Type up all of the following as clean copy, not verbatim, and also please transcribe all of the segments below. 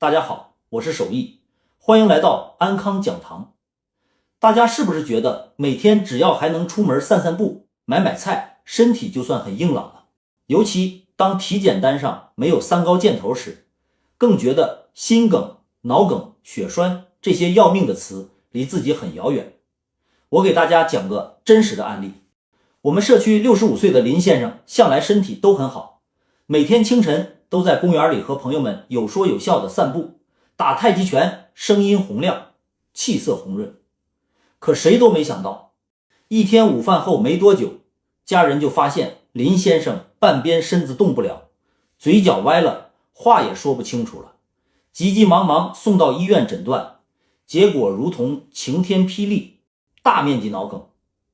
大家好，我是守义，欢迎来到安康讲堂。大家是不是觉得每天只要还能出门散散步、买菜，身体就算很硬朗了？尤其当体检单上没有3高箭头时，更觉得心梗、脑梗、血栓这些要命的词离自己很遥远。我给大家讲个真实的案例。我们社区65岁的林先生向来身体都很好，每天清晨都在公园里和朋友们有说有笑的散步，打太极拳，声音洪亮，气色红润。可谁都没想到，一天午饭后没多久，家人就发现林先生半边身子动不了，嘴角歪了，话也说不清楚了。急急忙忙送到医院诊断，结果如同晴天霹雳，大面积脑梗。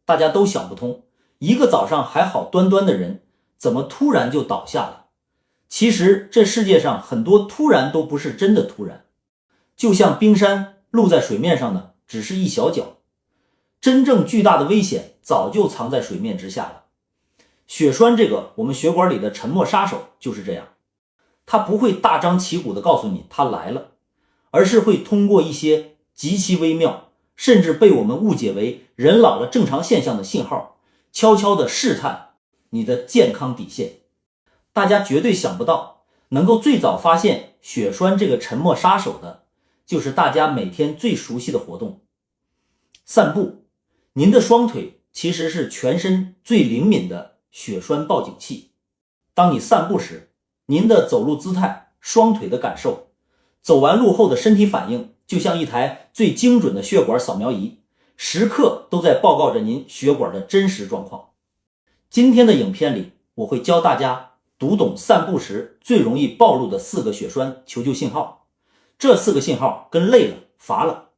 大家都想不通，一个早上还好端端的人，怎么突然就倒下了？其实这世界上很多突然都不是真的突然，就像冰山露在水面上的只是一小角，真正巨大的危险早就藏在水面之下了。血栓这个我们血管里的沉默杀手就是这样，它不会大张旗鼓地告诉你它来了，而是会通过一些极其微妙，甚至被我们误解为人老了正常现象的信号，悄悄地试探你的健康底线。大家绝对想不到，能够最早发现血栓这个沉默杀手的，就是大家每天最熟悉的活动——散步。您的双腿其实是全身最灵敏的血栓报警器。当你散步时，您的走路姿态、双腿的感受、走完路后的身体反应，就像一台最精准的血管扫描仪，时刻都在报告着您血管的真实状况。今天的影片里，我会教大家读懂散步时最容易暴露的4个血栓求救信号。这4个信号跟累了、乏了、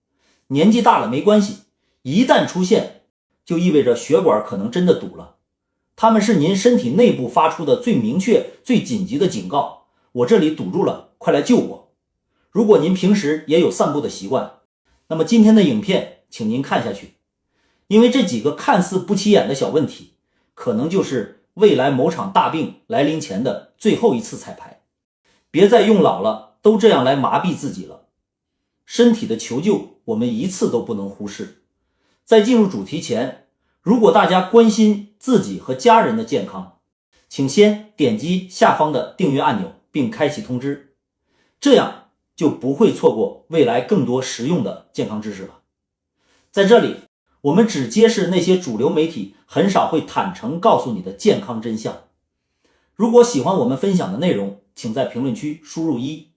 年纪大了没关系，一旦出现，就意味着血管可能真的堵了。它们是您身体内部发出的最明确、最紧急的警告，我这里堵住了，快来救我。如果您平时也有散步的习惯，那么今天的影片请您看下去，因为这几个看似不起眼的小问题，可能就是未来某场大病来临前的最后一次彩排。别再用老了都这样来麻痹自己了。身体的求救我们一次都不能忽视。在进入主题前，如果大家关心自己和家人的健康，请先点击下方的订阅按钮并开启通知，这样就不会错过未来更多实用的健康知识了。在这里，我们只揭示那些主流媒体很少会坦诚告诉你的健康真相。如果喜欢我们分享的内容，请在评论区输入1，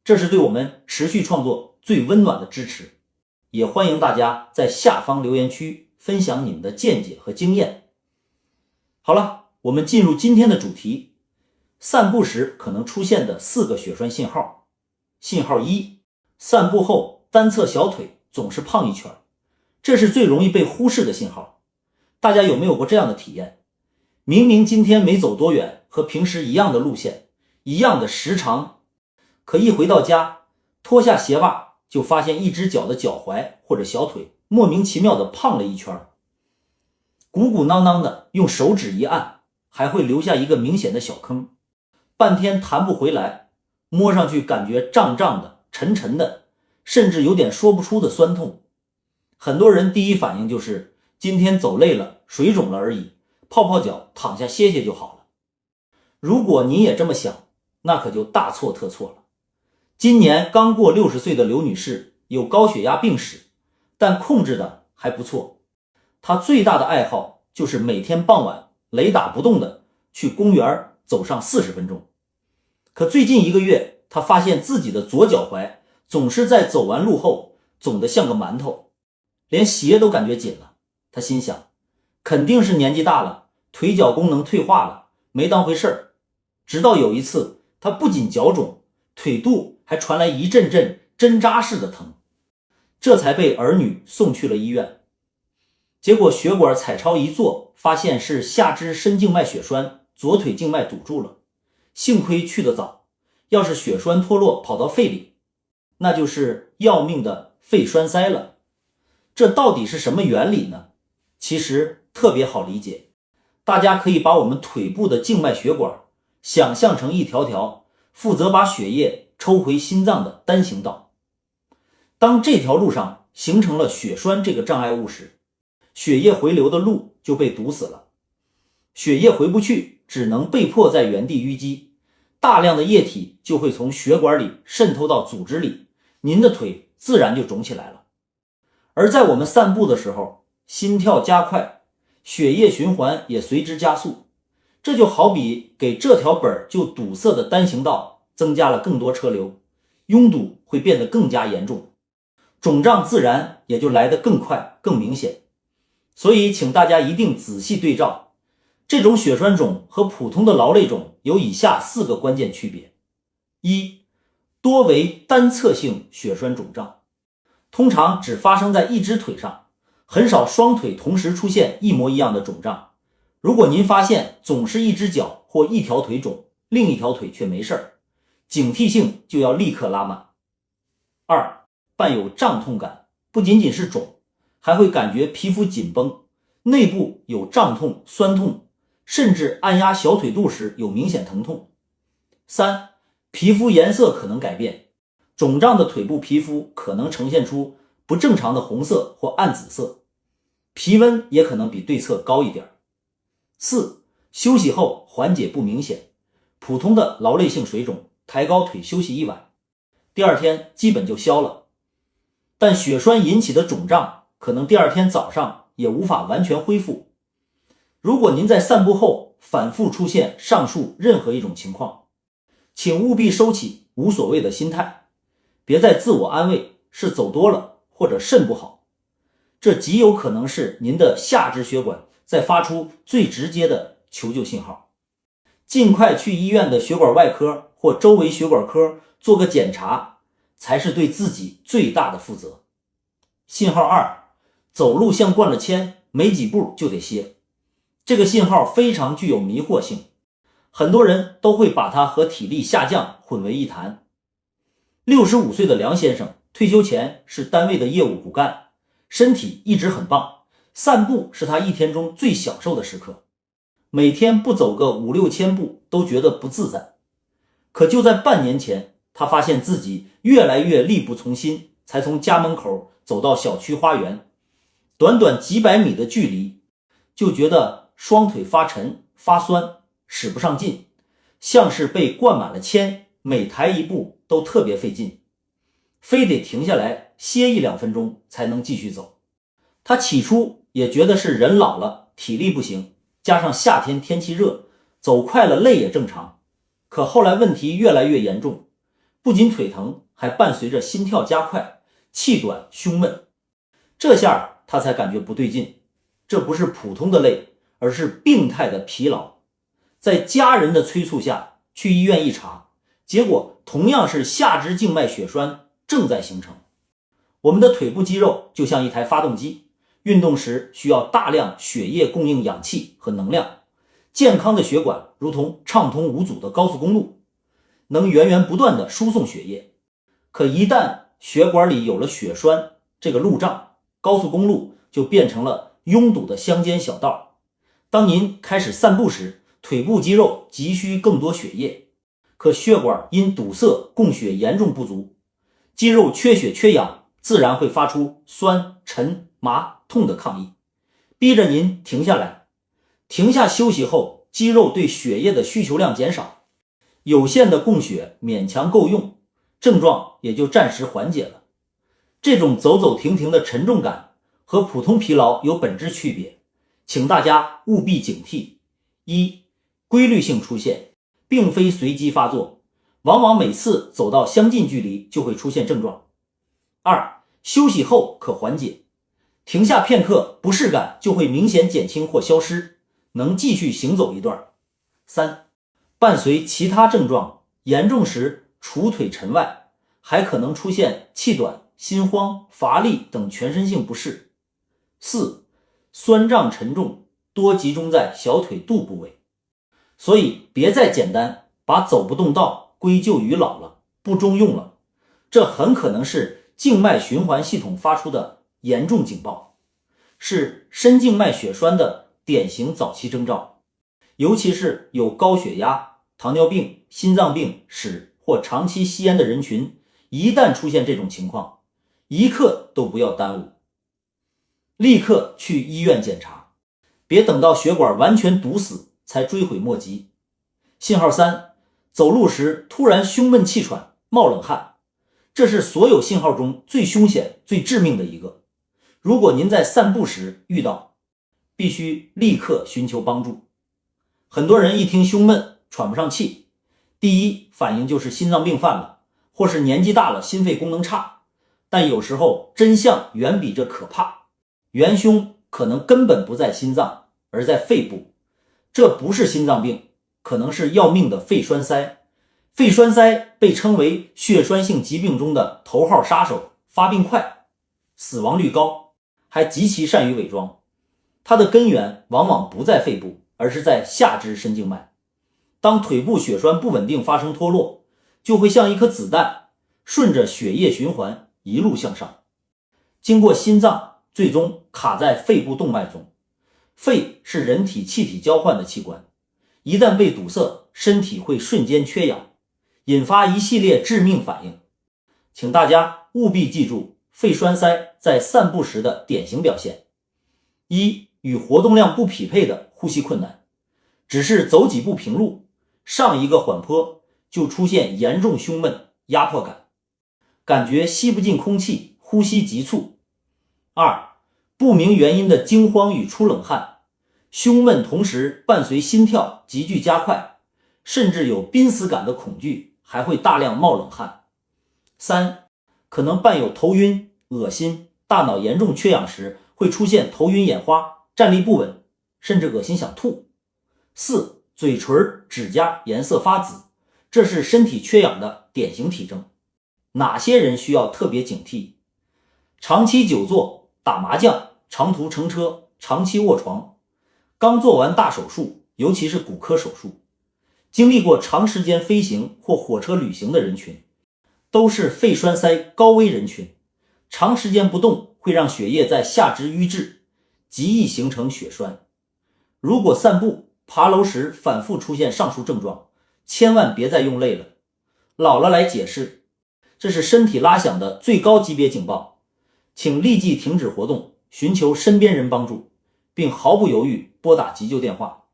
这是对我们持续创作最温暖的支持。也欢迎大家在下方留言区分享你们的见解和经验。好了，我们进入今天的主题，散步时可能出现的4个血栓信号。信号1，散步后单侧小腿总是胖一圈，这是最容易被忽视的信号。大家有没有过这样的体验？明明今天没走多远，和平时一样的路线，一样的时长，可一回到家，脱下鞋袜就发现一只脚的脚踝或者小腿莫名其妙的胖了一圈，鼓鼓囊囊的，用手指一按，还会留下一个明显的小坑，半天弹不回来，摸上去感觉胀胀的、沉沉的，甚至有点说不出的酸痛。很多人第一反应就是今天走累了，水肿了而已，泡泡脚，躺下歇歇就好了。如果你也这么想，那可就大错特错了。今年刚过60岁的刘女士有高血压病史，但控制的还不错。她最大的爱好就是每天傍晚雷打不动的去公园走上40分钟。可最近1个月，她发现自己的左脚踝总是在走完路后肿得像个馒头，连鞋都感觉紧了。她心想，肯定是年纪大了，腿脚功能退化了，没当回事儿。直到有一次，她不仅脚肿，腿肚还传来一阵阵针扎似的疼，这才被儿女送去了医院。结果血管彩超一做，发现是下肢深静脉血栓，左腿静脉堵住了。幸亏去得早，要是血栓脱落跑到肺里，那就是要命的肺栓塞了。这到底是什么原理呢？其实特别好理解，大家可以把我们腿部的静脉血管想象成一条条负责把血液抽回心脏的单行道。当这条路上形成了血栓这个障碍物时，血液回流的路就被堵死了，血液回不去，只能被迫在原地淤积，大量的液体就会从血管里渗透到组织里，您的腿自然就肿起来了。而在我们散步的时候，心跳加快，血液循环也随之加速，这就好比给这条本就堵塞的单行道增加了更多车流，拥堵会变得更加严重，肿胀自然也就来得更快更明显。所以请大家一定仔细对照，这种血栓肿和普通的劳累肿有以下4个关键区别。一，多为单侧性血栓肿胀，通常只发生在一只腿上，很少双腿同时出现一模一样的肿胀。如果您发现总是一只脚或一条腿肿，另一条腿却没事，警惕性就要立刻拉满。二，伴有胀痛感，不仅仅是肿，还会感觉皮肤紧绷，内部有胀痛、酸痛，甚至按压小腿肚时有明显疼痛。三，皮肤颜色可能改变，肿胀的腿部皮肤可能呈现出不正常的红色或暗紫色，皮温也可能比对侧高一点。四，休息后缓解不明显，普通的劳累性水肿，抬高腿休息一晚，第二天基本就消了。但血栓引起的肿胀可能第二天早上也无法完全恢复。如果您在散步后反复出现上述任何一种情况，请务必收起无所谓的心态，别再自我安慰是走多了或者肾不好，这极有可能是您的下肢血管在发出最直接的求救信号。尽快去医院的血管外科或周围血管科做个检查，才是对自己最大的负责。信号二，走路像灌了铅，没几步就得歇。这个信号非常具有迷惑性，很多人都会把它和体力下降混为一谈。65岁的梁先生退休前是单位的业务骨干，身体一直很棒，散步是他一天中最享受的时刻，每天不走个5、6千步都觉得不自在。可就在半年前，他发现自己越来越力不从心，才从家门口走到小区花园，短短几百米的距离，就觉得双腿发沉发酸，使不上劲，像是被灌满了铅，每抬一步都特别费劲，非得停下来歇1、2分钟才能继续走。他起初也觉得是人老了，体力不行，加上夏天天气热，走快了累也正常。可后来问题越来越严重，不仅腿疼，还伴随着心跳加快，气短胸闷。这下他才感觉不对劲，这不是普通的累，而是病态的疲劳。在家人的催促下去医院一查，结果同样是下肢静脉血栓正在形成。我们的腿部肌肉就像一台发动机，运动时需要大量血液供应氧气和能量，健康的血管如同畅通无阻的高速公路，能源源不断地输送血液。可一旦血管里有了血栓这个路障，高速公路就变成了拥堵的乡间小道。当您开始散步时，腿部肌肉急需更多血液，可血管因堵塞供血严重不足，肌肉缺血缺氧，自然会发出酸、沉、麻、痛的抗议，逼着您停下来。停下休息后，肌肉对血液的需求量减少，有限的供血勉强够用，症状也就暂时缓解了。这种走走停停的沉重感和普通疲劳有本质区别，请大家务必警惕。一，规律性出现，并非随机发作，往往每次走到相近距离就会出现症状。二，休息后可缓解，停下片刻，不适感就会明显减轻或消失，能继续行走一段。三，伴随其他症状，严重时除腿陈外，还可能出现气短、心慌、乏力等全身性不适。四，酸胀沉重，多集中在小腿肚部位。所以别再简单把走不动道归咎于老了，不中用了，这很可能是静脉循环系统发出的严重警报，是深静脉血栓的典型早期征兆，尤其是有高血压、糖尿病、心脏病史或长期吸烟的人群，一旦出现这种情况，一刻都不要耽误，立刻去医院检查，别等到血管完全堵死才追悔莫及。信号3，走路时突然胸闷气喘、冒冷汗，这是所有信号中最凶险、最致命的一个。如果您在散步时遇到，必须立刻寻求帮助。很多人一听胸闷、喘不上气，第一反应就是心脏病犯了，或是年纪大了心肺功能差，但有时候真相远比这可怕，元凶可能根本不在心脏，而在肺部。这不是心脏病，可能是要命的肺栓塞。肺栓塞被称为血栓性疾病中的头号杀手，发病快，死亡率高，还极其善于伪装。它的根源往往不在肺部，而是在下肢神经脉。当腿部血栓不稳定发生脱落，就会像一颗子弹，顺着血液循环一路向上，经过心脏，最终卡在肺部动脉中。肺是人体气体交换的器官，一旦被堵塞，身体会瞬间缺氧，引发一系列致命反应。请大家务必记住肺栓塞在散步时的典型表现：一、与活动量不匹配的呼吸困难，只是走几步平路，上一个缓坡就出现严重胸闷、压迫感，感觉吸不进空气，呼吸急促。二、不明原因的惊慌与出冷汗，胸闷同时伴随心跳急剧加快，甚至有濒死感的恐惧，还会大量冒冷汗。三、可能伴有头晕、恶心，大脑严重缺氧时会出现头晕眼花、站立不稳，甚至恶心想吐。四、嘴唇、指甲颜色发紫，这是身体缺氧的典型体征。哪些人需要特别警惕？长期久坐、打麻将、长途乘车、长期卧床，刚做完大手术，尤其是骨科手术，经历过长时间飞行或火车旅行的人群，都是肺栓塞高危人群。长时间不动会让血液在下肢淤滞，极易形成血栓。如果散步、爬楼时反复出现上述症状，千万别再用泪了。姥姥来解释，这是身体拉响的最高级别警报，请立即停止活动，寻求身边人帮助，并毫不犹豫拨打急救电话。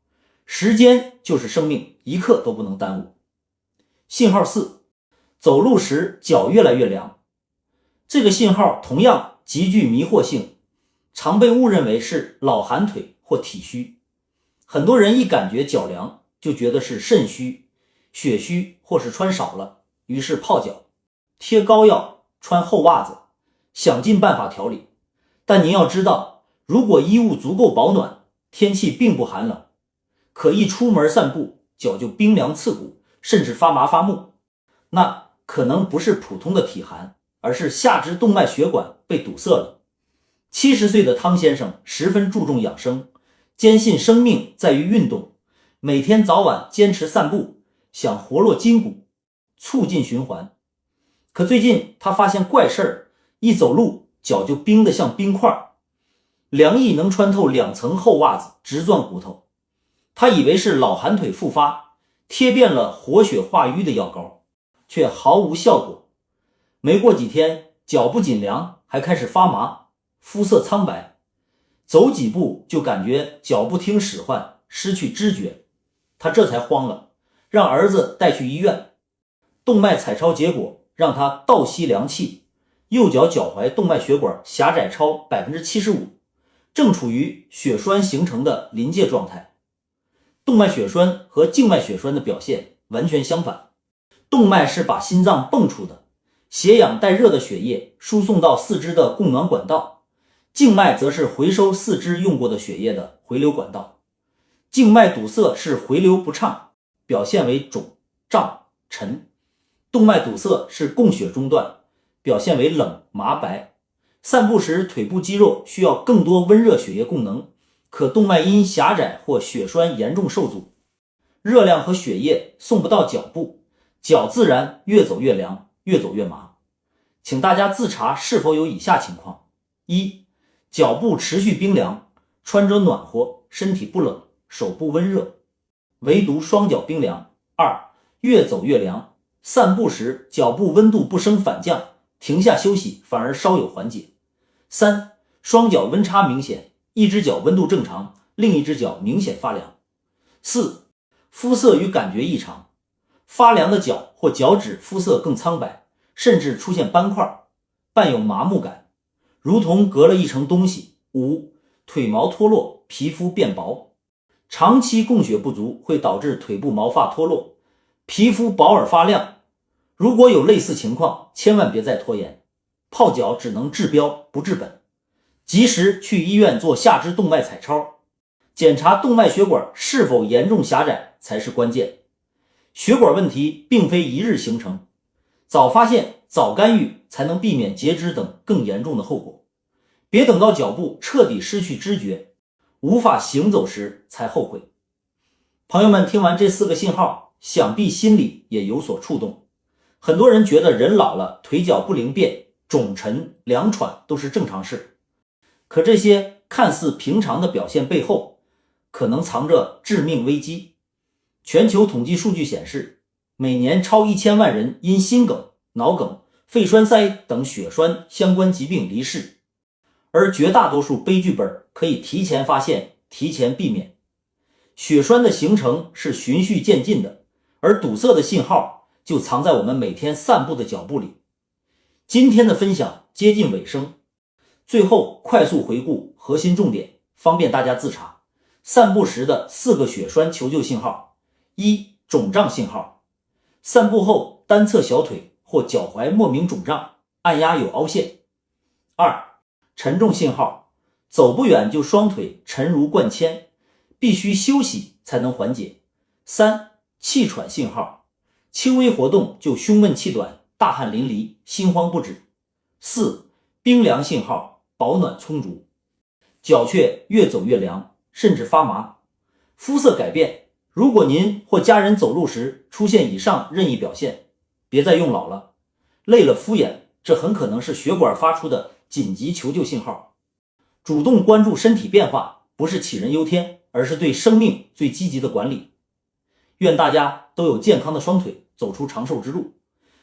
时间就是生命，一刻都不能耽误。信号4，走路时脚越来越凉。这个信号同样极具迷惑性，常被误认为是老寒腿或体虚。很多人一感觉脚凉，就觉得是肾虚、血虚或是穿少了，于是泡脚、贴膏药、穿厚袜子，想尽办法调理。但您要知道，如果衣物足够保暖，天气并不寒冷，可一出门散步，脚就冰凉刺骨，甚至发麻发木，那可能不是普通的体寒，而是下肢动脉血管被堵塞了。70岁的汤先生十分注重养生，坚信生命在于运动，每天早晚坚持散步，想活络筋骨，促进循环。可最近他发现怪事儿，一走路脚就冰得像冰块，凉意能穿透2层厚袜子，直钻骨头。他以为是老寒腿复发，贴遍了活血化瘀的药膏，却毫无效果。没过几天，脚不仅凉，还开始发麻，肤色苍白，走几步就感觉脚不听使唤，失去知觉。他这才慌了，让儿子带去医院。动脉彩超结果让他倒吸凉气，右脚脚踝动脉血管狭窄超 75%， 正处于血栓形成的临界状态。动脉血栓和静脉血栓的表现完全相反，动脉是把心脏泵出的，血氧带热的血液输送到四肢的供暖管道，静脉则是回收四肢用过的血液的回流管道。静脉堵塞是回流不畅，表现为肿、胀、沉；动脉堵塞是供血中断，表现为冷、麻、白。散步时腿部肌肉需要更多温热血液供能，可动脉因狭窄或血栓严重受阻，热量和血液送不到脚部，脚自然越走越凉，越走越麻。请大家自查是否有以下情况：一、脚部持续冰凉，穿着暖和，身体不冷，手部温热，唯独双脚冰凉；二、越走越凉；散步时脚部温度不升反降，停下休息反而稍有缓解。3. 双脚温差明显，一只脚温度正常，另一只脚明显发凉。4. 肤色与感觉异常，发凉的脚或脚趾肤色更苍白，甚至出现斑块，伴有麻木感，如同隔了一层东西。5. 腿毛脱落，皮肤变薄，长期供血不足会导致腿部毛发脱落，皮肤薄而发亮。如果有类似情况，千万别再拖延，泡脚只能治标不治本，及时去医院做下肢动脉彩超，检查动脉血管是否严重狭窄才是关键。血管问题并非一日形成，早发现早干预才能避免截肢等更严重的后果。别等到脚部彻底失去知觉，无法行走时才后悔。朋友们听完这4个信号，想必心里也有所触动。很多人觉得人老了，腿脚不灵便，肿沉、凉喘都是正常事。可这些看似平常的表现背后，可能藏着致命危机。全球统计数据显示，每年超1000万人因心梗、脑梗、肺栓塞等血栓相关疾病离世，而绝大多数悲剧本可以提前发现、提前避免。血栓的形成是循序渐进的，而堵塞的信号就藏在我们每天散步的脚步里。今天的分享接近尾声，最后快速回顾核心重点，方便大家自查。散步时的4个血栓求救信号。1. 肿胀信号，散步后单侧小腿或脚踝莫名肿胀，按压有凹陷。2. 沉重信号，走不远就双腿沉如灌铅，必须休息才能缓解。3. 气喘信号，轻微活动就胸闷气短，大汗淋漓，心慌不止。4. 冰凉信号，保暖充足，脚却越走越凉，甚至发麻。肤色改变，如果您或家人走路时出现以上任意表现，别再用老了，累了敷衍，这很可能是血管发出的紧急求救信号。主动关注身体变化，不是杞人忧天，而是对生命最积极的管理。愿大家都有健康的双腿，走出长寿之路。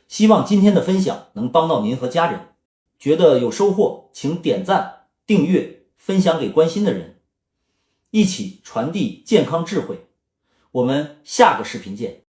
希望今天的分享能帮到您和家人，觉得有收获，请点赞、订阅、分享给关心的人，一起传递健康智慧。我们下个视频见。